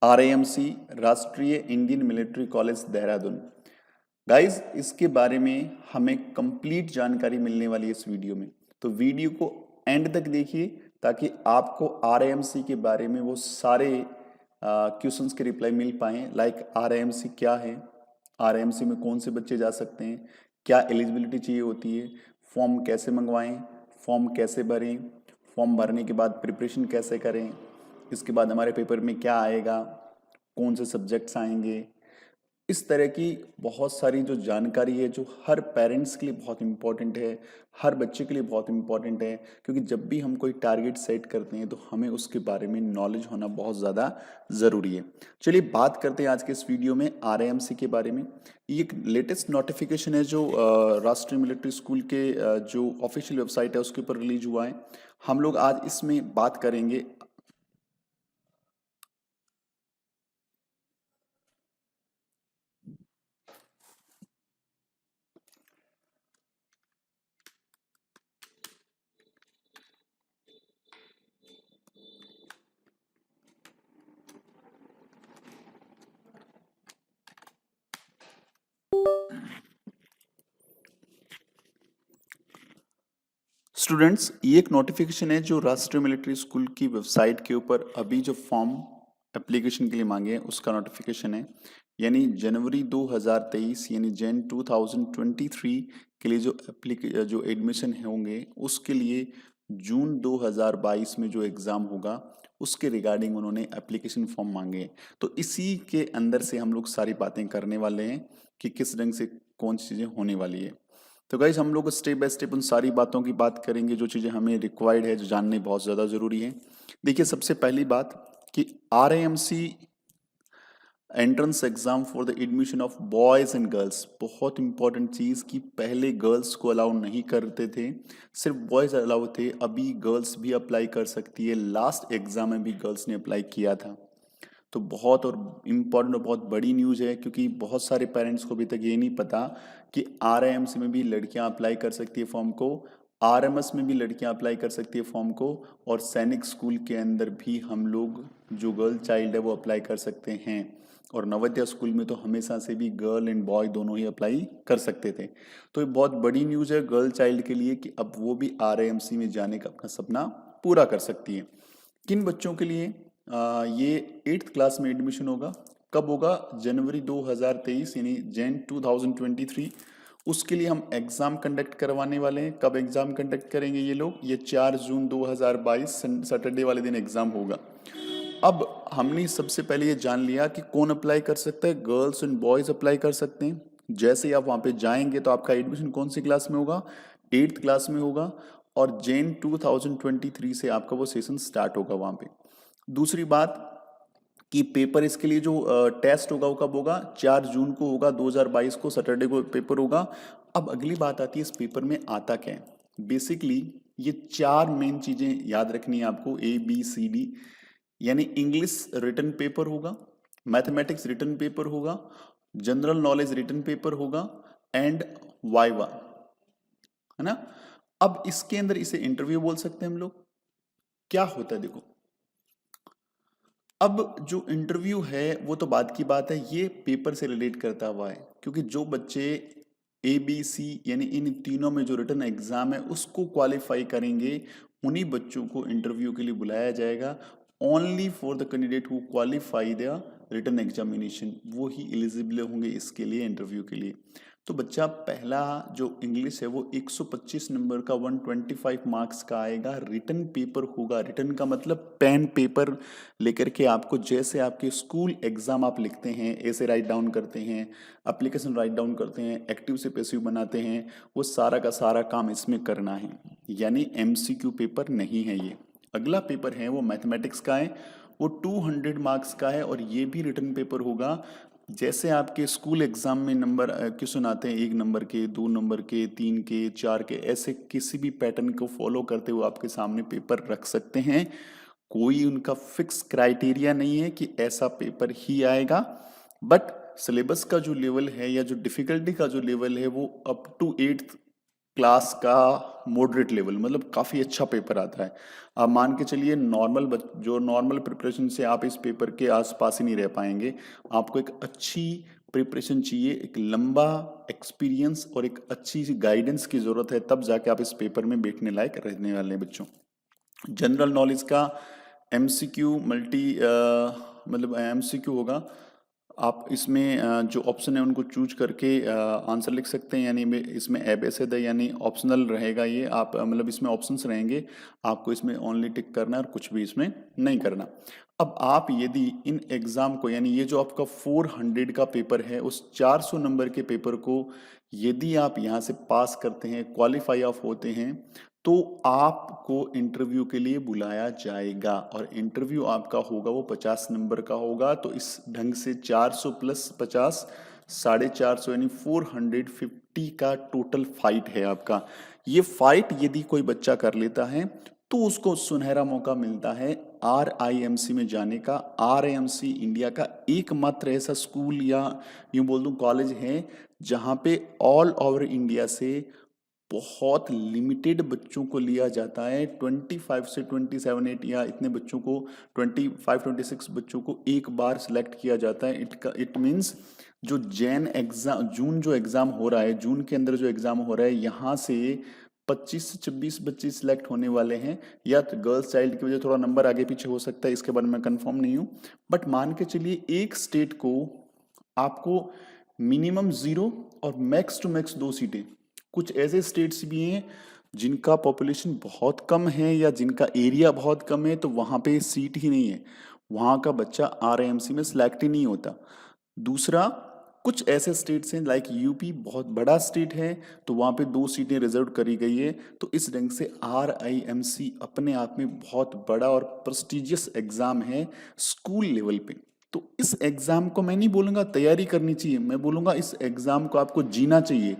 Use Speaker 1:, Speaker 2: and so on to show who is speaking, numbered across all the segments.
Speaker 1: RIMC राष्ट्रीय Indian military college Dehradun. Guys, इसके बारे में हमें कंप्लीट जानकारी मिलने वाली है इस वीडियो में, तो वीडियो को एंड तक देखिए ताकि आपको RIMC के बारे में वो सारे क्वेश्चंस के रिप्लाई मिल पाए। लाइक RIMC क्या है, RIMC में कौन से बच्चे जा सकते हैं, क्या एलिजिबिलिटी चाहिए होती है, फॉर्म कैसे मंगवाएं, फॉर्म कैसे भरें, फॉर्म भरने के बाद प्रिपरेशन कैसे करें, इसके बाद हमारे पेपर में क्या आएगा, कौन से सब्जेक्ट्स आएंगे। इस तरह की बहुत सारी जो जानकारी है जो हर पेरेंट्स के लिए बहुत इंपॉर्टेंट है, हर बच्चे के लिए बहुत इंपॉर्टेंट है, क्योंकि जब भी हम कोई टारगेट सेट करते हैं तो हमें उसके बारे में नॉलेज होना बहुत ज़्यादा ज़रूरी है। चलिए बात करते हैं आज के इस वीडियो में RIMC के बारे में। ये एक लेटेस्ट नोटिफिकेशन है जो राष्ट्रीय मिलिट्री स्कूल के जो ऑफिशियल वेबसाइट है उसके ऊपर रिलीज हुआ है। हम लोग आज इसमें बात करेंगे। स्टूडेंट्स, ये एक नोटिफिकेशन है जो राष्ट्रीय मिलिट्री स्कूल की वेबसाइट के ऊपर अभी जो फॉर्म एप्लीकेशन के लिए मांगे हैं उसका नोटिफिकेशन है। यानी जनवरी 2023 यानी जैन 2023 के लिए जो एडमिशन होंगे उसके लिए जून 2022 में जो एग्ज़ाम होगा उसके रिगार्डिंग उन्होंने एप्लीकेशन फॉर्म मांगे हैं। तो इसी के अंदर से हम लोग सारी बातें करने वाले हैं कि किस ढंग से कौन सी चीज़ें होने वाली है। तो गाइज हम लोग स्टेप बाय स्टेप उन सारी बातों की बात करेंगे जो चीज़ें हमें रिक्वायर्ड है, जो जाननी बहुत ज़्यादा ज़रूरी है। देखिए, सबसे पहली बात कि RIMC entrance exam for the admission of boys and girls, बहुत इंपॉर्टेंट चीज़ कि पहले गर्ल्स को अलाउ नहीं करते थे, सिर्फ बॉयज़ अलाउ थे। अभी गर्ल्स भी अप्लाई कर सकती है। लास्ट एग्जाम में भी गर्ल्स ने अप्लाई किया था। तो बहुत और इम्पॉर्टेंट और बहुत बड़ी न्यूज़ है, क्योंकि बहुत सारे पेरेंट्स को अभी तक ये नहीं पता कि RIMC में भी लड़कियां अप्लाई कर सकती है फॉर्म को, RMS में भी लड़कियां अप्लाई कर सकती है फॉर्म को, और सैनिक स्कूल के अंदर भी हम लोग जो गर्ल चाइल्ड है वो अप्लाई कर सकते हैं। और नवोदय स्कूल में तो हमेशा से भी गर्ल एंड बॉय दोनों ही अप्लाई कर सकते थे। तो ये बहुत बड़ी न्यूज़ है गर्ल चाइल्ड के लिए कि अब वो भी RIMC में जाने का अपना सपना पूरा कर सकती है। किन बच्चों के लिए? ये 8th क्लास में एडमिशन होगा। कब होगा? जनवरी 2023 यानी जैन 2023। उसके लिए हम एग्ज़ाम कंडक्ट करवाने वाले हैं। कब एग्ज़ाम कंडक्ट करेंगे ये लोग? ये 4 जून 2022 सैटरडे वाले दिन एग्ज़ाम होगा। अब हमने सबसे पहले ये जान लिया कि कौन अप्लाई कर सकता है। गर्ल्स एंड बॉयज़ अप्लाई कर सकते हैं। जैसे ही आप वहाँ पे जाएंगे तो आपका एडमिशन कौन सी क्लास में होगा? 8th क्लास में होगा, और जैन 2023 से आपका वो सेशन स्टार्ट होगा वहाँ पे। दूसरी बात कि पेपर इसके लिए जो टेस्ट होगा वो कब होगा? 4 जून को होगा, 2022 को सैटरडे को पेपर होगा। अब अगली बात आती है इस पेपर में आता क्या है। बेसिकली ये 4 मेन चीज़ें याद रखनी है आपको, ABCD। यानी इंग्लिश रिटन पेपर होगा, मैथमेटिक्स रिटन पेपर होगा, जनरल नॉलेज रिटन पेपर होगा, एंड वाइवा, है ना। अब इसके अंदर इसे इंटरव्यू बोल सकते हैं हम लोग। क्या होता है देखो, अब जो इंटरव्यू है वो तो बात की बात है, ये पेपर से रिलेट करता हुआ है, क्योंकि जो बच्चे ABC यानी इन तीनों में जो रिटन एग्जाम है उसको क्वालिफाई करेंगे, उन्हीं बच्चों को इंटरव्यू के लिए बुलाया जाएगा। Only for the candidate who qualify the written examination, वो ही एलिजिबल होंगे इसके लिए, इंटरव्यू के लिए। तो बच्चा पहला जो इंग्लिश है वो 125 नंबर का 125 मार्क्स का आएगा। रिटन पेपर होगा, रिटन का मतलब पेन पेपर लेकर के आपको, जैसे आपके स्कूल एग्जाम आप लिखते हैं, ऐसे राइट डाउन करते हैं, एप्लीकेशन राइट डाउन करते हैं, एक्टिव से पैसिव बनाते हैं, वो सारा का सारा काम इसमें करना है। यानी MCQ पेपर नहीं है ये। अगला पेपर है वो मैथमेटिक्स का है, वो 200 मार्क्स का है, और ये भी रिटन पेपर होगा। जैसे आपके स्कूल एग्जाम में नंबर क्वेश्चन आते हैं 1 नंबर के, 2 नंबर के, 3 के, 4 के, ऐसे किसी भी पैटर्न को फॉलो करते हुए आपके सामने पेपर रख सकते हैं। कोई उनका फिक्स क्राइटेरिया नहीं है कि ऐसा पेपर ही आएगा, बट सिलेबस का जो लेवल है या जो डिफिकल्टी का जो लेवल है वो अप टू 8th क्लास का मॉडरेट लेवल, मतलब काफ़ी अच्छा पेपर आता है। आप मान के चलिए जो नॉर्मल प्रिपरेशन से आप इस पेपर के आसपास ही नहीं रह पाएंगे। आपको एक अच्छी प्रिपरेशन चाहिए, एक लंबा एक्सपीरियंस और एक अच्छी सी गाइडेंस की ज़रूरत है, तब जाके आप इस पेपर में बैठने लायक रहने वाले हैं बच्चों। जनरल नॉलेज का एमसीक्यू मतलब एमसीक्यू होगा। आप इसमें जो ऑप्शन है उनको चूज करके आंसर लिख सकते हैं, यानी इसमें एबेसेड है, यानी ऑप्शनल रहेगा ये। आप मतलब इसमें ऑप्शंस रहेंगे, आपको इसमें ओनली टिक करना है और कुछ भी इसमें नहीं करना। अब आप यदि इन एग्जाम को, यानी ये जो आपका 400 का पेपर है, उस 400 नंबर के पेपर को यदि आप यहाँ से पास करते हैं, क्वालिफाई ऑफ होते हैं, तो आपको इंटरव्यू के लिए बुलाया जाएगा और इंटरव्यू आपका होगा वो 50 नंबर का होगा। तो इस ढंग से 400 प्लस 50 450 यानी 450 का टोटल फाइट है आपका। ये फाइट यदि कोई बच्चा कर लेता है तो उसको सुनहरा मौका मिलता है RIMC में जाने का। RIMC इंडिया का एकमात्र ऐसा स्कूल या यूं बोल दूं कॉलेज है जहां पे ऑल ओवर इंडिया से बहुत लिमिटेड बच्चों को लिया जाता है। 25 से 27 8 या इतने बच्चों को, 25 26 बच्चों को एक बार सिलेक्ट किया जाता है। इट मीन्स जो जून जो एग्जाम हो रहा है, जून के अंदर जो एग्जाम हो रहा है, यहाँ से 25 से 26 बच्चे सिलेक्ट होने वाले हैं। या तो गर्ल्स चाइल्ड की वजह थोड़ा नंबर आगे पीछे हो सकता है, इसके बारे में कंफर्म नहीं हूँ, बट मान के चलिए एक स्टेट को आपको मिनिमम 0 और मैक्स टू मैक्स 2 सीटें। कुछ ऐसे स्टेट्स भी हैं जिनका पॉपुलेशन बहुत कम है या जिनका एरिया बहुत कम है, तो वहाँ पे सीट ही नहीं है, वहाँ का बच्चा RIMC में सिलेक्ट ही नहीं होता। दूसरा, कुछ ऐसे स्टेट्स हैं लाइक यूपी, बहुत बड़ा स्टेट है, तो वहाँ पे 2 सीटें रिजर्व करी गई है। तो इस ढंग से RIMC अपने आप में बहुत बड़ा और प्रेस्टिजियस एग्जाम है स्कूल लेवल पे। तो इस एग्जाम को मैं नहीं बोलूँगा तैयारी करनी चाहिए, मैं बोलूँगा इस एग्जाम को आपको जीना चाहिए।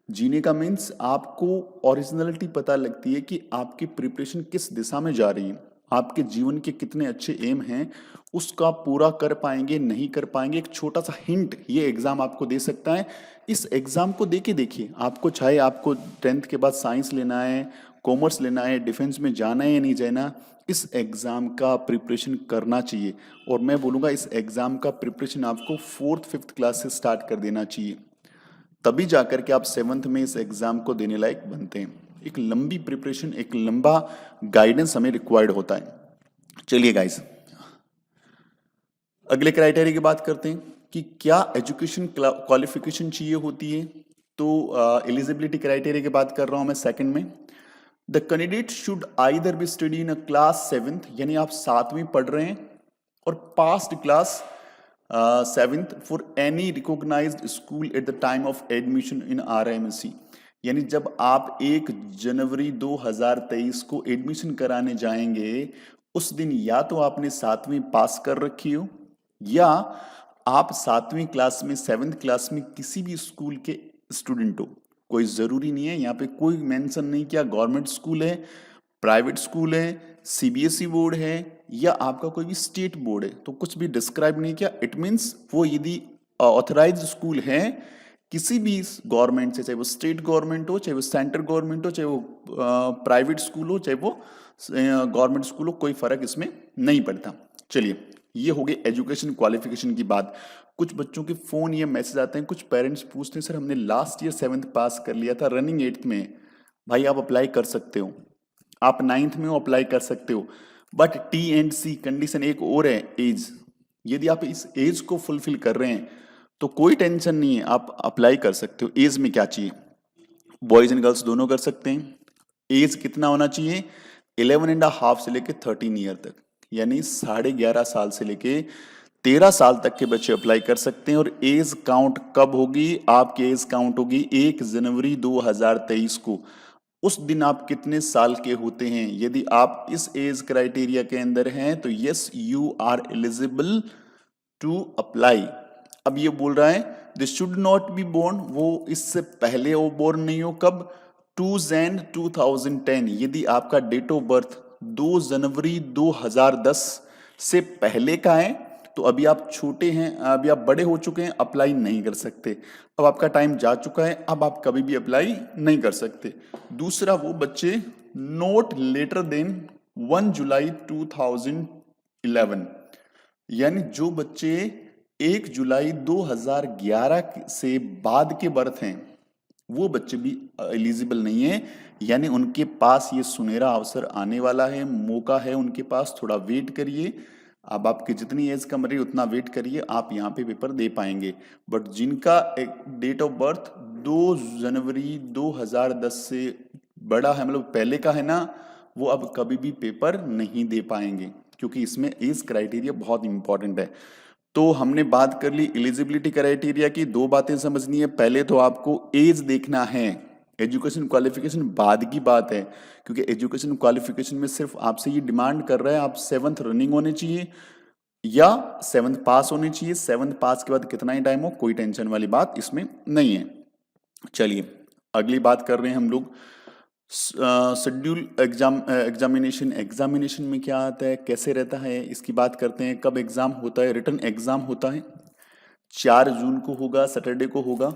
Speaker 1: जीने का मीन्स आपको ओरिजिनलिटी पता लगती है कि आपकी प्रिपरेशन किस दिशा में जा रही है, आपके जीवन के कितने अच्छे एम हैं, उसका पूरा कर पाएंगे नहीं कर पाएंगे। एक छोटा सा हिंट ये एग्जाम आपको दे सकता है। इस एग्जाम को देके देखिए, आपको चाहे आपको 10th के बाद साइंस लेना है, कॉमर्स लेना है, डिफेंस में जाना है या नहीं जाना, इस एग्जाम का प्रिपरेशन करना चाहिए। और मैं बोलूँगा इस एग्जाम का प्रिपरेशन आपको 4th 5th क्लास से स्टार्ट कर देना चाहिए, तभी जाकर के आप 7th में इस एग्जाम को देने लायक बनते हैं। एक लंबी प्रिपरेशन, एक लंबा गाइडेंस हमें रिक्वायर्ड होता है। चलिए गाइस, अगले क्राइटेरिया की बात करते हैं कि क्या एजुकेशन क्वालिफिकेशन चाहिए होती है। तो एलिजिबिलिटी क्राइटेरिया की बात कर रहा हूं मैं सेकंड में। The candidate should either be study in a class 7th, यानी आप 7वीं पढ़ रहे हैं और passed class 7th for any recognised school at the time of admission in RIMC, यानी जब आप 1 जनवरी 2023 को एडमिशन कराने जाएंगे उस दिन या तो आपने 7वीं पास कर रखी हो या आप 7वीं क्लास में 7th क्लास में किसी भी स्कूल के स्टूडेंट हो। कोई जरूरी नहीं है, यहाँ पे कोई मेंशन नहीं किया गवर्नमेंट स्कूल है, प्राइवेट स्कूल है, CBSE बोर्ड है या आपका कोई भी स्टेट बोर्ड है, तो कुछ भी डिस्क्राइब नहीं किया। इट मीन्स वो यदि ऑथराइज्ड स्कूल है किसी भी गवर्नमेंट से, चाहे वो स्टेट गवर्नमेंट हो, चाहे वो सेंट्रल गवर्नमेंट हो, चाहे वो प्राइवेट स्कूल हो, चाहे वो गवर्नमेंट स्कूल हो, कोई फर्क इसमें नहीं पड़ता। चलिए, ये हो गई एजुकेशन क्वालिफिकेशन की बात। कुछ बच्चों के फोन या मैसेज आते हैं, कुछ पेरेंट्स पूछते हैं सर हमने लास्ट ईयर 7th पास कर लिया था, रनिंग 8th में। भाई आप अप्लाई कर सकते हो, आप 9th में हो अप्लाई कर सकते हो, बट T&C कंडीशन एक और है, एज। यदि आप इस एज को फुलफिल कर रहे हैं तो कोई टेंशन नहीं है, आप अप्लाई कर सकते हो। एज में क्या चाहिए, बॉयज एंड गर्ल्स दोनों कर सकते हैं। एज कितना होना चाहिए, 11.5 से लेके 13 ईयर तक, यानी 11.5 साल से लेके 13 साल तक के बच्चे अप्लाई कर सकते हैं। और एज काउंट कब होगी, आपकी एज काउंट होगी 1 जनवरी 2023 को। उस दिन आप कितने साल के होते हैं, यदि आप इस एज क्राइटेरिया के अंदर हैं तो yes you are eligible to apply. अब ये बोल रहा है this should not be born, वो इससे पहले वो बोर्न नहीं हो। कब, 2 Jan 2010, यदि आपका डेट ऑफ बर्थ 2 जनवरी 2010 से पहले का है तो अभी आप छोटे हैं, अभी आप बड़े हो चुके हैं, अप्लाई नहीं कर सकते। अब आपका टाइम जा चुका है, अब आप कभी भी अप्लाई नहीं कर सकते। दूसरा, वो बच्चे नोट लेटर देन 1 जुलाई 2011, यानी जो बच्चे 1 जुलाई 2011 से बाद के बर्थ हैं, वो बच्चे भी एलिजिबल नहीं है। यानी उनके पास ये सुनहरा अवसर आने वाला है, मौका है उनके पास, थोड़ा वेट करिए। अब आपकी जितनी एज कम रही उतना वेट करिए, आप यहाँ पे पेपर दे पाएंगे। बट जिनका एक डेट ऑफ बर्थ 2 जनवरी 2010 से बड़ा है, मतलब पहले का है ना, वो अब कभी भी पेपर नहीं दे पाएंगे, क्योंकि इसमें एज क्राइटेरिया बहुत इंपॉर्टेंट है। तो हमने बात कर ली एलिजिबिलिटी क्राइटेरिया की। दो बातें समझनी है, पहले तो आपको एज देखना है, एजुकेशन क्वालिफिकेशन बाद की बात है, क्योंकि एजुकेशन क्वालिफिकेशन में सिर्फ आपसे ये डिमांड कर रहा है आप 7th रनिंग होने चाहिए या 7th पास होने चाहिए। 7th पास के बाद कितना ही टाइम हो, कोई टेंशन वाली बात इसमें नहीं है। चलिए अगली बात कर रहे हैं हम लोग शेड्यूल एग्जामिनेशन में क्या आता है, कैसे रहता है, इसकी बात करते हैं। कब एग्जाम होता है? रिटन एग्जाम होता है 4 जून को होगा, सैटरडे को होगा।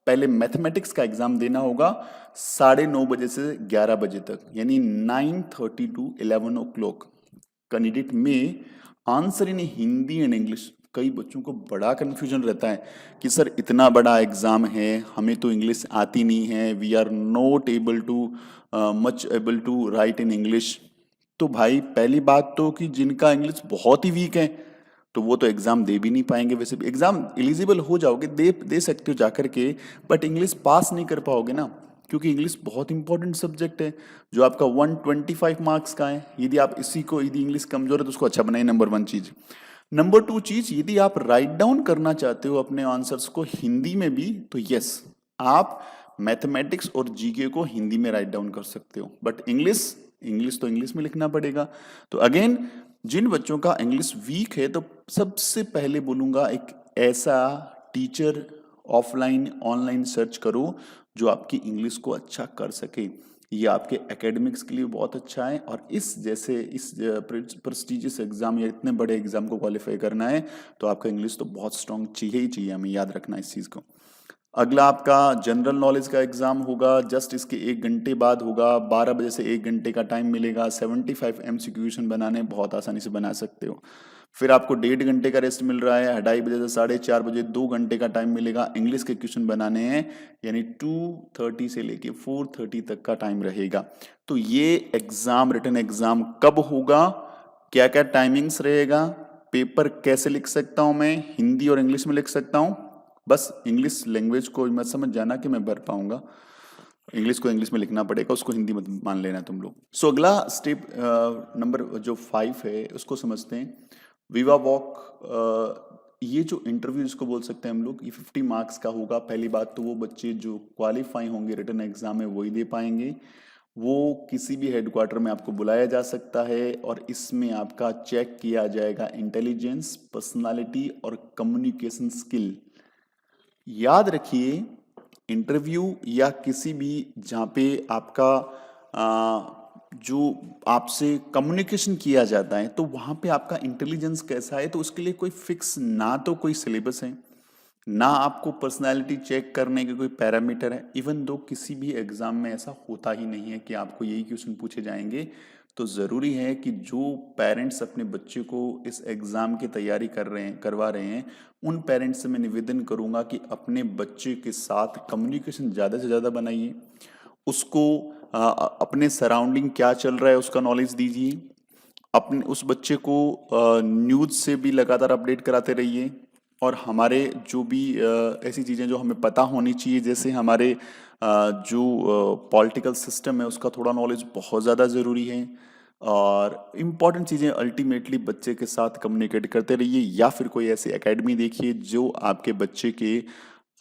Speaker 1: पहले मैथमेटिक्स का एग्जाम देना होगा 9:30 बजे से 11 बजे तक, यानी 9:30 टू 11 ओ क्लॉक। कैंडिडेट में answer in Hindi and English. कई बच्चों को बड़ा कन्फ्यूजन रहता है कि सर इतना बड़ा एग्जाम है, हमें तो इंग्लिश आती नहीं है, we are not able to much able to write in English. तो भाई पहली बात तो कि जिनका इंग्लिश बहुत ही वीक है तो वो तो एग्जाम दे भी नहीं पाएंगे। वैसे भी एग्जाम एलिजिबल हो जाओगे, दे सकते हो जाकर के, बट इंग्लिश पास नहीं कर पाओगे ना, क्योंकि इंग्लिश बहुत इंपॉर्टेंट सब्जेक्ट है जो आपका 125 मार्क्स का है। यदि आप इसी को, यदि इंग्लिश कमजोर है तो उसको अच्छा बनाइए, नंबर 1 चीज। नंबर 2 चीज, यदि आप राइट डाउन करना चाहते हो अपने आंसर्स को हिंदी में भी, तो यस, आप मैथमेटिक्स और जीके को हिंदी में राइट डाउन कर सकते हो, बट इंग्लिश तो इंग्लिश में लिखना पड़ेगा। तो अगेन, जिन बच्चों का इंग्लिश वीक है, तो सबसे पहले बोलूंगा एक ऐसा टीचर ऑफलाइन ऑनलाइन सर्च करो जो आपकी इंग्लिश को अच्छा कर सके। ये आपके एकेडमिक्स के लिए बहुत अच्छा है, और इस प्रेस्टिजियस एग्जाम या इतने बड़े एग्जाम को क्वालिफाई करना है तो आपका इंग्लिश तो बहुत स्ट्रांग चाहिए ही चाहिए, हमें याद रखना इस चीज़ को। अगला आपका जनरल नॉलेज का एग्जाम होगा, जस्ट इसके 1 घंटे बाद होगा। 12 बजे से 1 घंटे का टाइम मिलेगा। 75 MCQ क्वेश्चन बनाने बहुत आसानी से बना सकते हो। फिर आपको 1.5 घंटे का रेस्ट मिल रहा है। 2:30 बजे से 4:30 बजे 2 घंटे का टाइम मिलेगा। इंग्लिश के क्वेश्चन बनाने हैं, यानी 2:30 से लेके 4:30 तक का टाइम रहेगा। तो ये एग्जाम, रिटन एग्जाम कब होगा, क्या क्या टाइमिंग्स रहेगा, पेपर कैसे लिख सकता हूं मैं, हिंदी और इंग्लिश में लिख सकता हूं। बस इंग्लिश लैंग्वेज को मत समझ जाना कि मैं भर पाऊंगा, इंग्लिश को इंग्लिश में लिखना पड़ेगा, उसको हिंदी मत मान लेना तुम लोग। सो अगला स्टेप नंबर जो 5 है उसको समझते हैं। विवा वॉक, ये जो इंटरव्यू इसको बोल सकते हैं हम लोग, ये 50 मार्क्स का होगा। पहली बात तो वो बच्चे जो क्वालिफाई होंगे रिटन एग्जाम में वही दे पाएंगे। वो किसी भी हेडक्वार्टर में आपको बुलाया जा सकता है, और इसमें आपका चेक किया जाएगा इंटेलिजेंस, पर्सनालिटी और कम्युनिकेशन स्किल। याद रखिए, इंटरव्यू या किसी भी जहाँ पे आपका जो आपसे कम्युनिकेशन किया जाता है, तो वहाँ पे आपका इंटेलिजेंस कैसा है, तो उसके लिए कोई फिक्स ना तो कोई सिलेबस है, ना आपको पर्सनालिटी चेक करने के कोई पैरामीटर है। इवन दो किसी भी एग्जाम में ऐसा होता ही नहीं है कि आपको यही क्वेश्चन पूछे जाएंगे। तो ज़रूरी है कि जो पेरेंट्स अपने बच्चे को इस एग्ज़ाम की तैयारी करवा रहे हैं, उन पेरेंट्स से मैं निवेदन करूंगा कि अपने बच्चे के साथ कम्युनिकेशन ज़्यादा से ज़्यादा बनाइए। उसको अपने सराउंडिंग क्या चल रहा है उसका नॉलेज दीजिए। अपने उस बच्चे को न्यूज़ से भी लगातार अपडेट कराते रहिए। और हमारे जो भी ऐसी चीज़ें जो हमें पता होनी चाहिए, जैसे हमारे जो पॉलिटिकल सिस्टम है उसका थोड़ा नॉलेज बहुत ज़्यादा ज़रूरी है। और इम्पॉर्टेंट चीज़ें अल्टीमेटली बच्चे के साथ कम्युनिकेट करते रहिए, या फिर कोई ऐसी एकेडमी देखिए जो आपके बच्चे के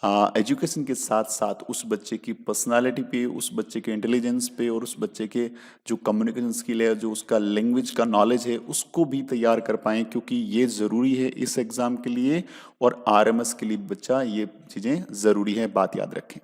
Speaker 1: एजुकेशन के साथ साथ उस बच्चे की पर्सनालिटी पे, उस बच्चे के इंटेलिजेंस पे, और उस बच्चे के जो कम्युनिकेशन स्किल है, जो उसका लैंग्वेज का नॉलेज है, उसको भी तैयार कर पाएँ, क्योंकि ये ज़रूरी है इस एग्ज़ाम के लिए और आरएमएस के लिए बच्चा, ये चीज़ें ज़रूरी है, बात याद रखें।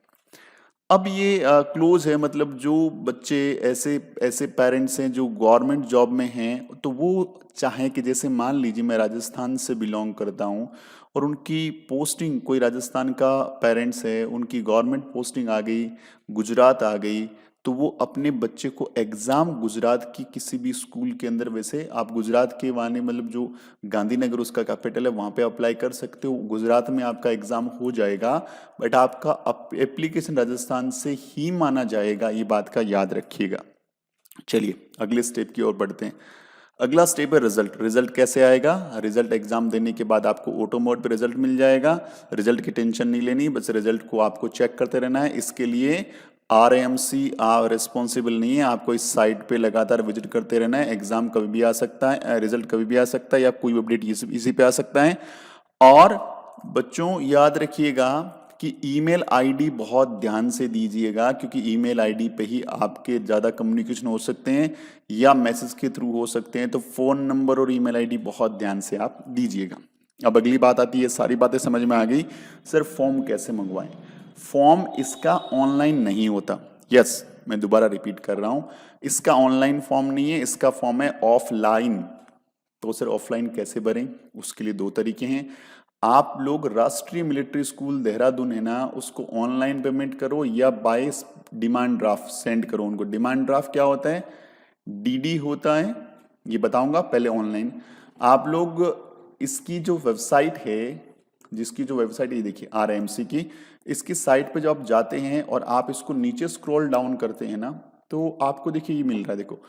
Speaker 1: अब ये क्लोज है, मतलब जो बच्चे ऐसे ऐसे पेरेंट्स हैं जो गवर्नमेंट जॉब में हैं, तो वो चाहें कि जैसे मान लीजिए मैं राजस्थान से बिलोंग करता हूँ और उनकी पोस्टिंग, कोई राजस्थान का पेरेंट्स है, उनकी गवर्नमेंट पोस्टिंग आ गई, गुजरात आ गई, तो वो अपने बच्चे को एग्जाम गुजरात की किसी भी स्कूल के अंदर, वैसे आप गुजरात के वाने मतलब जो गांधीनगर उसका कैपिटल है वहां पे अप्लाई कर सकते हो, गुजरात में आपका एग्जाम हो जाएगा, बट आपका एप्लीकेशन राजस्थान से ही माना जाएगा, ये बात का याद रखिएगा। चलिए अगले स्टेप की ओर बढ़ते हैं। अगला स्टेप है रिजल्ट। रिजल्ट कैसे आएगा? रिजल्ट एग्जाम देने के बाद आपको ऑटो मोड पे रिजल्ट मिल जाएगा। रिजल्ट की टेंशन नहीं लेनी, बस रिजल्ट को आपको चेक करते रहना है। इसके लिए RAMC आप रिस्पॉन्सिबल नहीं है, आपको इस साइट पे लगातार विजिट करते रहना है। एग्जाम कभी भी आ सकता है, रिजल्ट कभी भी आ सकता है, या कोई अपडेट इसी पे आ सकता है। और बच्चों याद रखिएगा कि ईमेल आईडी बहुत ध्यान से दीजिएगा, क्योंकि ईमेल आईडी पे ही आपके ज़्यादा कम्युनिकेशन हो सकते हैं या मैसेज के थ्रू हो सकते हैं, तो फ़ोन नंबर और ईमेल आईडी बहुत ध्यान से आप दीजिएगा। अब अगली बात आती है, सारी बातें समझ में आ गई, सर फॉर्म कैसे मंगवाएं? फॉर्म इसका ऑनलाइन नहीं होता। यस, मैं दोबारा रिपीट कर रहा हूँ, इसका ऑनलाइन फॉर्म नहीं है, इसका फॉर्म है ऑफलाइन। तो सर ऑफलाइन कैसे भरें? उसके लिए दो तरीके हैं। आप लोग राष्ट्रीय मिलिट्री स्कूल देहरादून है ना, उसको ऑनलाइन पेमेंट करो या बाय डिमांड ड्राफ्ट सेंड करो उनको। डिमांड ड्राफ्ट क्या होता है? DD होता है, ये बताऊंगा, पहले ऑनलाइन। आप लोग इसकी जो वेबसाइट है, जिसकी जो वेबसाइट ये देखिए RAMC की, इसकी साइट पे जब आप जाते हैं और आप इसको नीचे स्क्रॉल डाउन करते हैं ना, तो आपको देखिए ये मिल रहा है, देखो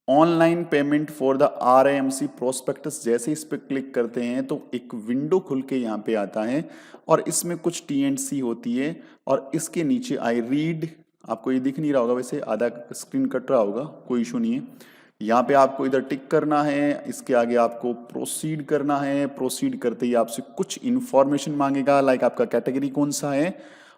Speaker 1: online payment for the RAMC prospectus. जैसे इस पे क्लिक करते हैं तो एक विंडो खुल के यहाँ पे आता है और इसमें कुछ TNC होती है और इसके नीचे आई रीड, आपको ये दिख नहीं रहा होगा, वैसे आधा स्क्रीन कट रहा होगा, कोई इशू नहीं है। यहाँ पे आपको इधर टिक करना है, इसके आगे आपको प्रोसीड करना है। प्रोसीड करते ही आपसे कुछ इंफॉर्मेशन मांगेगा, लाइक आपका कैटेगरी कौन सा है,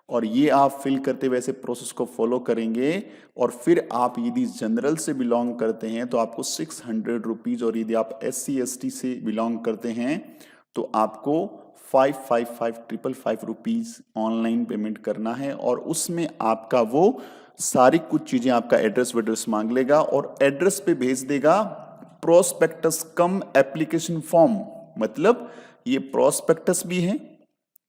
Speaker 1: और ये आप फिल करते वैसे प्रोसेस को फॉलो करेंगे। और फिर आप यदि जनरल से बिलोंग करते हैं तो आपको 600 रुपीज, और यदि आप SC ST से बिलोंग करते हैं तो आपको 555 रुपीज ऑनलाइन पेमेंट करना है। और उसमें आपका वो सारी कुछ चीजें, आपका एड्रेस वेड्रेस मांग लेगा और एड्रेस पे भेज देगा प्रोस्पेक्टस कम एप्लीकेशन फॉर्म। मतलब ये प्रोस्पेक्टस भी है,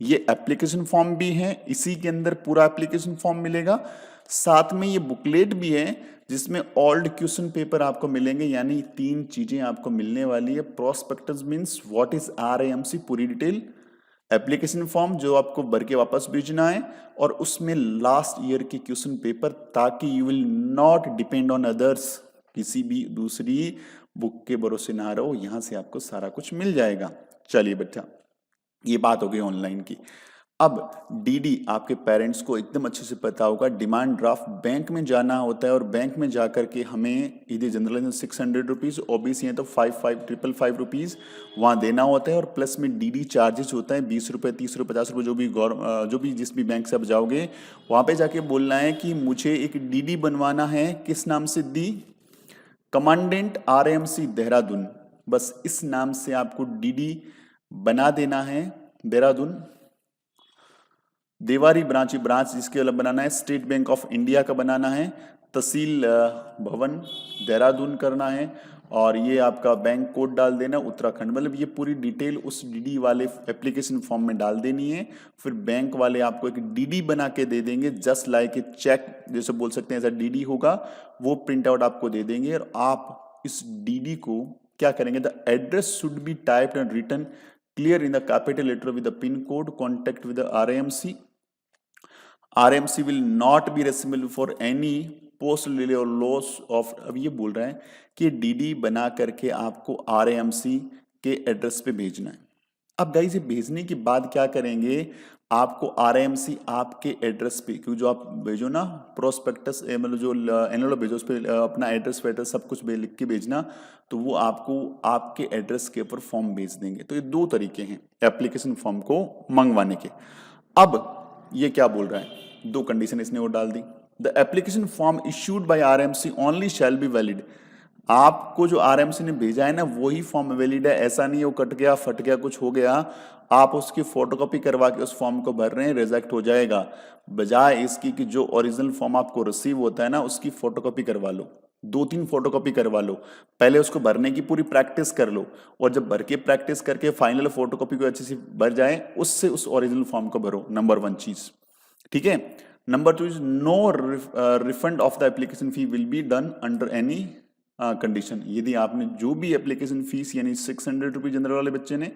Speaker 1: ये एप्लीकेशन फॉर्म भी है, इसी के अंदर पूरा एप्लीकेशन फॉर्म मिलेगा, साथ में ये बुकलेट भी है जिसमें ओल्ड क्वेश्चन पेपर आपको मिलेंगे। यानी तीन चीजें आपको मिलने वाली है। Prospectus means what is RAMC पूरी डिटेल, एप्लीकेशन फॉर्म जो आपको भर के वापस भेजना है, और उसमें लास्ट ईयर के क्वेश्चन पेपर, ताकि you will not depend on others, किसी भी दूसरी बुक के भरोसे ना रहो, यहां से आपको सारा कुछ मिल जाएगा। चलिए बच्चा, ये बात हो गई ऑनलाइन की। अब DD आपके पेरेंट्स को एकदम अच्छे से पता होगा। डिमांड ड्राफ्ट बैंक में जाना होता है और बैंक में जाकर के हमें यदि जनरल 600 रुपीज, OBC है तो 555 रुपीज वहाँ देना होता है, और प्लस में DD चार्जेस होता है 20 रुपये, 30 रुपये, 50 रुपये, जो भी जिस भी बैंक से आप जाओगे वहाँ पे जाके बोलना है कि मुझे एक DD बनवाना है। किस नाम से दी? Commandant RAMC Dehradun. बस इस नाम से आपको DD बना देना है। देहरादून देवारी ब्रांच जिसके अलग बनाना है, स्टेट बैंक ऑफ इंडिया का बनाना है, तहसील भवन देहरादून करना है, और ये आपका बैंक कोड डाल देना उत्तराखंड। मतलब ये पूरी डिटेल उस DD वाले एप्लीकेशन फॉर्म में डाल देनी है। फिर बैंक वाले आपको एक DD बना के दे देंगे, जस्ट लाइक ए चेक, जैसे बोल सकते हैं ऐसा DD होगा, वो प्रिंट आउट आपको दे देंगे। और आप इस DD को क्या करेंगे? The address should be typed and written clear in the capital letter with the pin code, contact with the RAMC. RAMC will not be responsible for any postal delay or loss of, अब ये बोल रहा है कि DD बना करके आपको RAMC के एड्रेस पे भेजना है। अब गाइस ये भेजने के बाद क्या करेंगे? आपको RAMC आपके एड्रेस पे, क्योंकि जो आप भेजो ना प्रोस्पेक्टस, मतलब जो एनवेलप भेजो उस पे अपना एड्रेस वेड्रेस सब कुछ लिख के भेजना, तो वो आपको आपके एड्रेस के ऊपर फॉर्म भेज देंगे। तो ये दो तरीके हैं एप्लीकेशन फॉर्म को मंगवाने के। अब ये क्या बोल रहा है? दो कंडीशन इसने वो डाल दी। The application form issued by RAMC only shall be valid. आपको जो आरएमसी ने भेजा है ना वही फॉर्म वैलिड है, ऐसा नहीं है वो कट गया फट गया कुछ हो गया, आप उसकी फोटोकॉपी करवा के उस फॉर्म को भर रहे हैं, रिजेक्ट हो जाएगा। बजाय इसकी कि जो ओरिजिनल फॉर्म आपको रिसीव होता है ना उसकी फोटोकॉपी करवा लो, 2-3 फोटोकॉपी करवा लो, पहले उसको भरने की पूरी प्रैक्टिस कर लो, और जब भर के प्रैक्टिस करके फाइनल फोटोकॉपी को अच्छे से भर जाए उससे उस ओरिजिनल फॉर्म को भरो, नंबर 1 चीज। ठीक है। Number 2 is no refund of the application fee will be done under any condition. यदि आपने जो भी एप्लीकेशन फीस यानी 600 रुपीज जनरल वाले बच्चे ने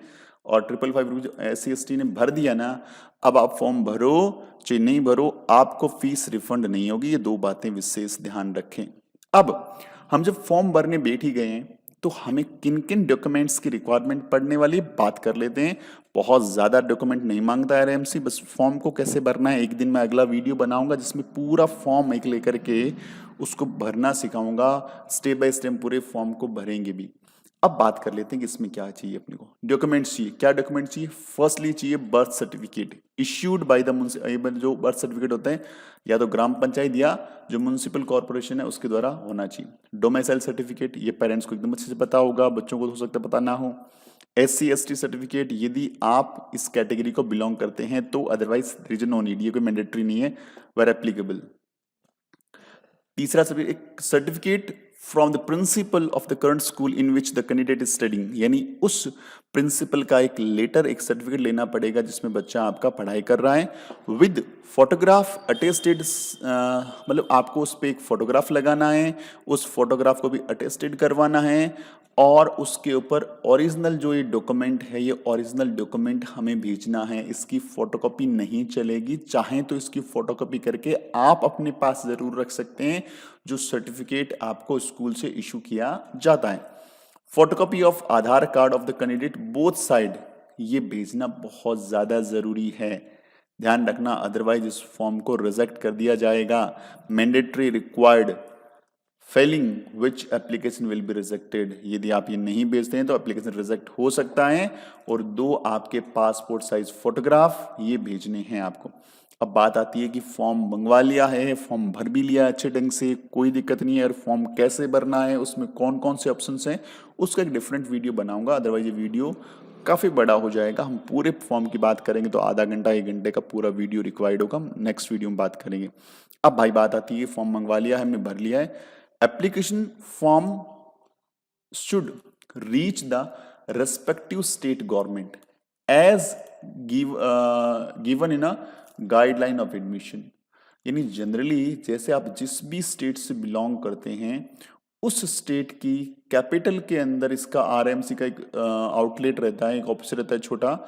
Speaker 1: और 555 रुपीज SC/ST ने भर दिया ना, अब आप फॉर्म भरो चाहे नहीं भरो आपको फीस रिफंड नहीं होगी। ये 2 बातें विशेष ध्यान रखें। अब हम जब फॉर्म भरने बैठ ही गए हैं तो हमें किन किन डॉक्यूमेंट्स की रिक्वायरमेंट पड़ने वाली बात कर लेते हैं। बहुत ज्यादा डॉक्यूमेंट नहीं मांगता है आरएमसी, बस फॉर्म को कैसे भरना है एक दिन मैं अगला वीडियो बनाऊंगा जिसमें पूरा फॉर्म एक लेकर के उसको भरना सिखाऊंगा, स्टेप बाय स्टेप पूरे फॉर्म को भरेंगे भी। अब बात कर लेते हैं कि इसमें क्या चाहिए अपने को। डॉक्यूमेंट्स चाहिए, क्या डॉक्यूमेंट चाहिए? फर्स्टली चाहिए birth certificate issued by the जो बर्थ सर्टिफिकेट होते हैं या तो ग्राम पंचायत या जो म्युनिसिपल कॉर्पोरेशन है उसके द्वारा होना चाहिए। डोमिसाइल सर्टिफिकेट, ये पेरेंट्स को एकदम अच्छे से पता होगा, बच्चों को हो सकता है पता ना हो। SC/ST सर्टिफिकेट यदि आप इस कैटेगरी को बिलोंग करते हैं तो, otherwise there is no need, ये कोई मैंडेटरी नहीं है, वेर एप्लीकेबल। तीसरा certificate from the principal of the current school in which the candidate is studying, यानी उस प्रिंसिपल का एक लेटर, एक सर्टिफिकेट लेना पड़ेगा जिसमें बच्चा आपका पढ़ाई कर रहा है, विद फोटोग्राफ अटेस्टेड, मतलब आपको उस पर एक फोटोग्राफ लगाना है, उस फोटोग्राफ को भी अटेस्टेड करवाना है, और उसके ऊपर ओरिजिनल जो ये डॉक्यूमेंट है ये ओरिजिनल डॉक्यूमेंट हमें भेजना है। इसकी फोटोकॉपी नहीं चलेगी, चाहे तो इसकी फोटोकॉपी करके आप अपने पास जरूर रख सकते हैं जो सर्टिफिकेट आपको स्कूल से इशू किया जाता है। Photocopy of Aadhaar card of the candidate both side, ये भेजना बहुत ज्यादा जरूरी है, ध्यान रखना, अदरवाइज इस फॉर्म को रिजेक्ट कर दिया जाएगा। Mandatory required, Fehling which application will be rejected, यदि आप ये नहीं भेजते हैं तो एप्लीकेशन रिजेक्ट हो सकता है। और 2 आपके पासपोर्ट साइज फोटोग्राफ ये भेजने हैं आपको। अब बात आती है कि फॉर्म मंगवा लिया है, फॉर्म भर भी लिया अच्छे ढंग से, कोई दिक्कत नहीं है, और फॉर्म कैसे भरना है, उसमें कौन कौन से ऑप्शंस हैं, उसका एक डिफरेंट वीडियो बनाऊंगा, अदरवाइज ये वीडियो काफ़ी बड़ा हो जाएगा। हम पूरे फॉर्म की बात करेंगे तो आधा घंटा 1 घंटे का पूरा वीडियो रिक्वायर्ड होगा, नेक्स्ट वीडियो में बात करेंगे। अब भाई बात आती है, फॉर्म मंगवा लिया है, हमने भर लिया है, application form should reach the respective state government as given in a guideline of admission, यानी जनरली जैसे आप जिस भी स्टेट से बिलोंग करते हैं उस स्टेट की कैपिटल के अंदर इसका आरएमसी का एक आउटलेट रहता है, एक ऑफिस रहता है छोटा।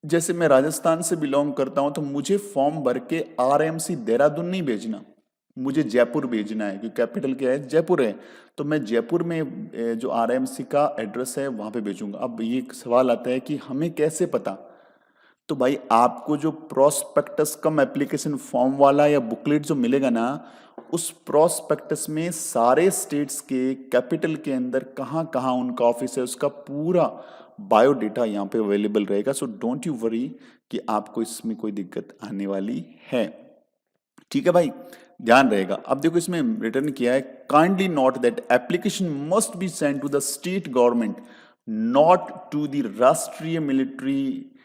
Speaker 1: जैसे मैं राजस्थान से बिलोंग करता हूं तो मुझे फॉर्म भर के आरएमसी देहरादून नहीं भेजना, मुझे जयपुर भेजना है, क्योंकि कैपिटल क्या है, जयपुर है, तो मैं जयपुर में जो आरएमसी का एड्रेस है वहां पे भेजूंगा। अब ये सवाल आता है कि हमें कैसे पता, तो भाई आपको जो प्रोस्पेक्टस कम एप्लीकेशन फॉर्म वाला या बुकलेट जो मिलेगा ना, उस प्रोस्पेक्टस में सारे स्टेट्स के कैपिटल के अंदर कहाँ कहाँ उनका ऑफिस है उसका पूरा बायोडेटा यहाँ पे अवेलेबल रहेगा। सो डोंट यू वरी कि आपको इसमें कोई दिक्कत आने वाली है। ठीक है भाई, ध्यान रहेगा। अब देखो इसमें रिटर्न किया है, kindly note that application must be send to the state government, not to the Rashtriya military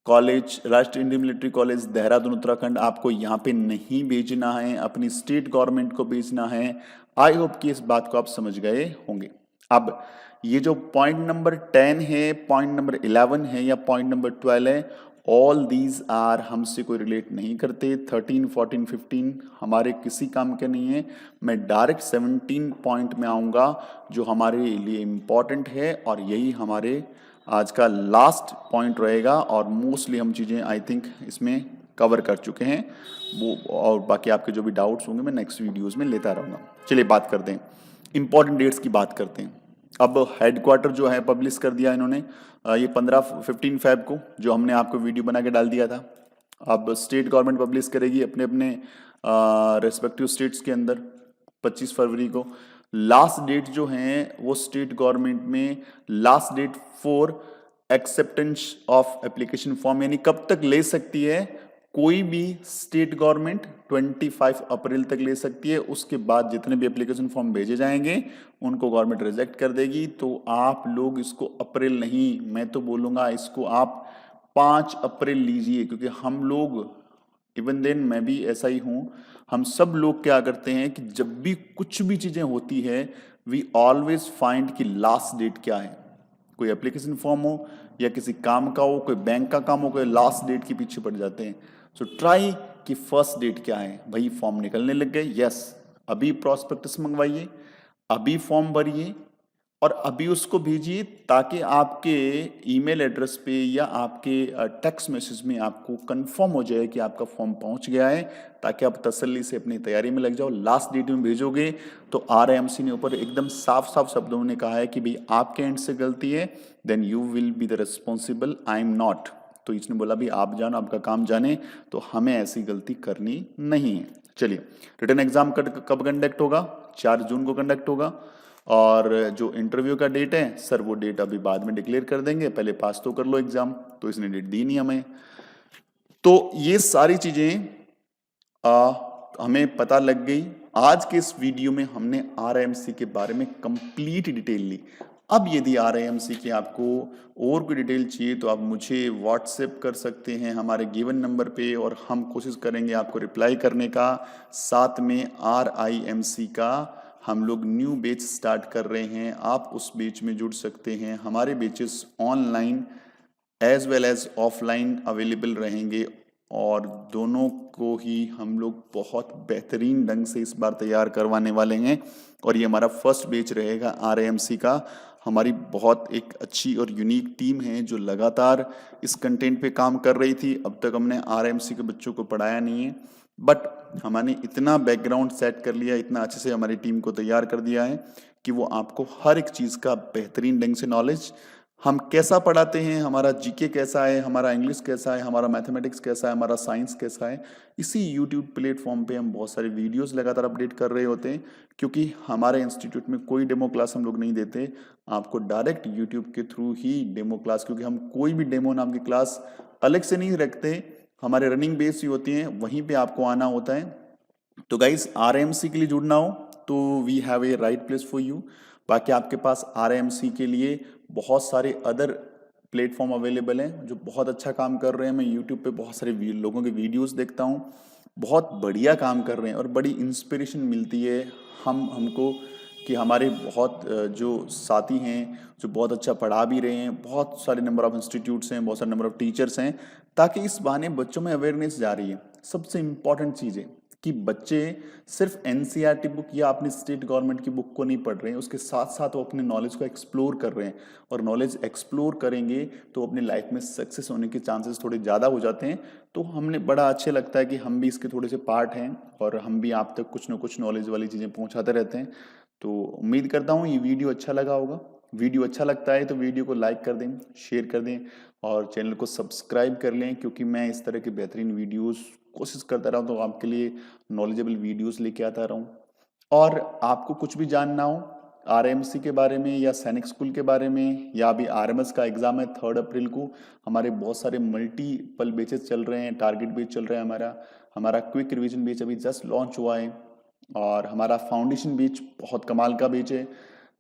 Speaker 1: college, Rashtriya Indian military college Dehradun Uttarakhand. आपको यहाँ पे नहीं भेजना है, अपनी स्टेट गवर्नमेंट को भेजना है। आई होप कि इस बात को आप समझ गए होंगे। अब ये जो पॉइंट नंबर 10 है, पॉइंट नंबर 11 है या पॉइंट नंबर 12 है, ऑल दीज आर हमसे कोई रिलेट नहीं करते। 13, 14, 15 हमारे किसी काम के नहीं है। मैं डायरेक्ट 17 पॉइंट में आऊँगा जो हमारे लिए इम्पॉर्टेंट है, और यही हमारे आज का लास्ट पॉइंट रहेगा, और मोस्टली हम चीज़ें आई थिंक इसमें कवर कर चुके हैं वो, और बाकी आपके जो भी डाउट्स होंगे मैं नेक्स्ट वीडियोज़ में लेता रहूँगा। चलिए बात करते हैं, इंपॉर्टेंट डेट्स की बात करते हैं। अब हेडक्वार्टर जो है पब्लिश कर दिया इन्होंने, ये 15 फेब को, जो हमने आपको वीडियो बना के डाल दिया था। अब स्टेट गवर्नमेंट पब्लिश करेगी अपने अपने रेस्पेक्टिव स्टेट्स के अंदर 25 फरवरी को। लास्ट डेट जो है वो स्टेट गवर्नमेंट में last date for acceptance of application form, यानी कब तक ले सकती है, कोई भी स्टेट गवर्नमेंट 25 अप्रैल तक ले सकती है। उसके बाद जितने भी एप्लीकेशन फॉर्म भेजे जाएंगे उनको गवर्नमेंट रिजेक्ट कर देगी। तो आप लोग इसको अप्रैल नहीं, मैं तो बोलूँगा इसको आप 5 अप्रैल लीजिए, क्योंकि हम लोग इवन देन मैं भी ऐसा ही हूँ। हम सब लोग क्या करते हैं कि जब भी कुछ भी चीज़ें होती है वी ऑलवेज फाइंड कि लास्ट डेट क्या है। कोई एप्लीकेशन फॉर्म हो या किसी काम का हो, कोई बैंक का काम हो, कोई लास्ट डेट के पीछे पड़ जाते हैं। सो ट्राई कि फर्स्ट डेट क्या है। भाई फॉर्म निकलने लग गए, यस अभी प्रॉस्पेक्टस मंगवाइए, अभी फॉर्म भरिए और अभी उसको भेजिए, ताकि आपके ईमेल एड्रेस पे या आपके टेक्स्ट मैसेज में आपको कंफर्म हो जाए कि आपका फॉर्म पहुंच गया है, ताकि आप तसल्ली से अपनी तैयारी में लग जाओ। लास्ट डेट में भेजोगे तो आरएमसी ने ऊपर एकदम साफ साफ शब्दों में कहा है कि भाई आपके एंड से गलती है, then you will be the responsible, I am not. तो इसने बोला भी आप जानो, आपका काम जाने, तो हमें ऐसी गलती करनी नहीं है। चलिए, रिटन एग्जाम कब कंडक्ट होगा? 4 जून को कंडक्ट होगा। और जो इंटरव्यू का डेट है सर, वो डेट अभी बाद में डिक्लेयर कर देंगे, पहले पास तो कर लो एग्जाम। तो इसने डेट दी नहीं हमें। तो ये सारी चीजें हमें पता लग गई। आज के इस वीडियो में हमने आरएमसी के बारे में कंप्लीट डिटेल ली। अब यदि आरएमसी की आपको और कोई डिटेल चाहिए तो आप मुझे व्हाट्सएप कर सकते हैं हमारे गिवन नंबर पे, और हम कोशिश करेंगे आपको रिप्लाई करने का। साथ में आरआईएमसी का हम लोग न्यू बैच स्टार्ट कर रहे हैं, आप उस बैच में जुड़ सकते हैं। हमारे batches online as well as offline available रहेंगे, और दोनों को ही हम लोग बहुत बेहतरीन ढंग से इस बार तैयार करवाने वाले हैं। और ये हमारा फर्स्ट बैच रहेगा आरएमसी का। हमारी बहुत एक अच्छी और यूनिक टीम है जो लगातार इस कंटेंट पे काम कर रही थी। अब तक हमने आरएमसी के बच्चों को पढ़ाया नहीं है, बट हमने इतना बैकग्राउंड सेट कर लिया, इतना अच्छे से हमारी टीम को तैयार कर दिया है कि वो आपको हर एक चीज़ का बेहतरीन ढंग से नॉलेज, हम कैसा पढ़ाते हैं, हमारा जीके कैसा है, हमारा इंग्लिश कैसा है, हमारा मैथमेटिक्स कैसा है, हमारा साइंस कैसा है, इसी यूट्यूब प्लेटफॉर्म पे हम बहुत सारे वीडियोस लगातार अपडेट कर रहे होते हैं। क्योंकि हमारे इंस्टीट्यूट में कोई डेमो क्लास हम लोग नहीं देते, आपको डायरेक्ट यूट्यूब के थ्रू ही डेमो क्लास, क्योंकि हम कोई भी डेमो नाम की क्लास अलग से नहीं रखते, हमारे रनिंग बेस ही होती हैं, वहीं पर आपको आना होता है। तो गाइज आरएमसी के लिए जुड़ना हो तो we have a right place for you. बाकी आपके पास आरएमसी के लिए बहुत सारे अदर प्लेटफॉर्म अवेलेबल हैं जो बहुत अच्छा काम कर रहे हैं। मैं यूट्यूब पे बहुत सारे लोगों के वीडियोस देखता हूँ, बहुत बढ़िया काम कर रहे हैं और बड़ी इंस्पिरेशन मिलती है हमको कि हमारे बहुत जो साथी हैं जो बहुत अच्छा पढ़ा भी रहे हैं, बहुत सारे नंबर ऑफ इंस्टीट्यूट्स हैं, बहुत सारे नंबर ऑफ टीचर्स हैं, ताकि इस बहाने बच्चों में अवेयरनेस जा रही है। सबसे इम्पॉर्टेंट चीज़ है कि बच्चे सिर्फ एनसीईआरटी बुक या अपनी स्टेट गवर्नमेंट की बुक को नहीं पढ़ रहे हैं, उसके साथ साथ वो अपने नॉलेज को एक्सप्लोर कर रहे हैं। और नॉलेज एक्सप्लोर करेंगे तो अपनी लाइफ में सक्सेस होने के चांसेस थोड़े ज़्यादा हो जाते हैं। तो हमने बड़ा अच्छे लगता है कि हम भी इसके थोड़े से पार्ट हैं और हम भी आप तक कुछ ना कुछ नॉलेज वाली चीज़ें पहुँचाते रहते हैं। तो उम्मीद करता हूँ ये वीडियो अच्छा लगा होगा। वीडियो अच्छा लगता है तो वीडियो को लाइक कर दें, शेयर कर दें और चैनल को सब्सक्राइब कर लें, क्योंकि मैं इस तरह के बेहतरीन वीडियोस कोशिश करता रहा हूँ तो आपके लिए नॉलेजेबल वीडियोस लेके आता रहा हूँ। और आपको कुछ भी जानना हो आरएमसी के बारे में या सैनिक स्कूल के बारे में, या अभी आरएमएस का एग्जाम है 3 अप्रैल को, हमारे बहुत सारे मल्टीपल बैचेस चल रहे हैं, टारगेट बैच चल रहा है हमारा क्विक रिवीजन बैच अभी जस्ट लॉन्च हुआ है, और हमारा फाउंडेशन बैच बहुत कमाल का बैच है।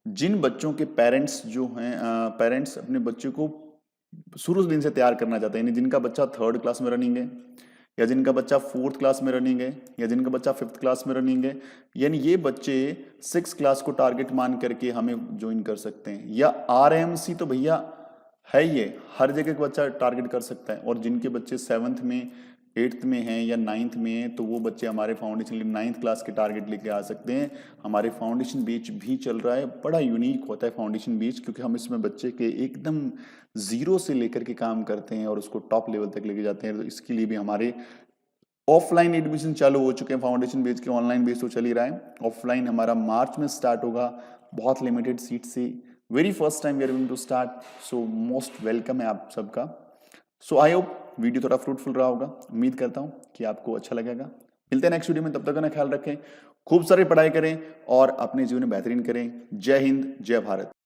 Speaker 1: जिन बच्चों के पेरेंट्स जो हैं पेरेंट्स अपने बच्चे को शुरू दिन से तैयार करना चाहते हैं, यानी जिनका बच्चा 3rd क्लास में रनिंग है, या जिनका बच्चा 4th क्लास में रनिंग है, या जिनका बच्चा 5th क्लास में रनिंग है, यानी ये बच्चे 6 क्लास को टारगेट मान करके हमें ज्वाइन कर सकते हैं। या आरएमसी तो भैया है, ये हर जगह का बच्चा टारगेट कर सकता है। और जिनके बच्चे 7th में 8th में हैं या 9th में हैं, तो वो बच्चे हमारे फाउंडेशन 9th क्लास के टारगेट लेके आ सकते हैं। हमारे फाउंडेशन बैच भी चल रहा है, बड़ा यूनिक होता है फाउंडेशन बैच, क्योंकि हम इसमें बच्चे के एकदम जीरो से लेकर के काम करते हैं और उसको टॉप लेवल तक लेके जाते हैं। तो इसके लिए भी हमारे ऑफलाइन एडमिशन चालू हो चुके हैं, फाउंडेशन बैच के ऑनलाइन बैच तो चल ही रहा है। ऑफलाइन हमारा मार्च में स्टार्ट होगा, बहुत लिमिटेड सीट से, very first time we are going to start, so most welcome है आप सबका। सो आई होप वीडियो थोड़ा फ्रूटफुल रहा होगा, उम्मीद करता हूँ कि आपको अच्छा लगेगा। मिलते हैं नेक्स्ट वीडियो में, तब तक अपना ख्याल रखें, खूब सारी पढ़ाई करें और अपने जीवन में बेहतरीन करें। जय हिंद, जय भारत।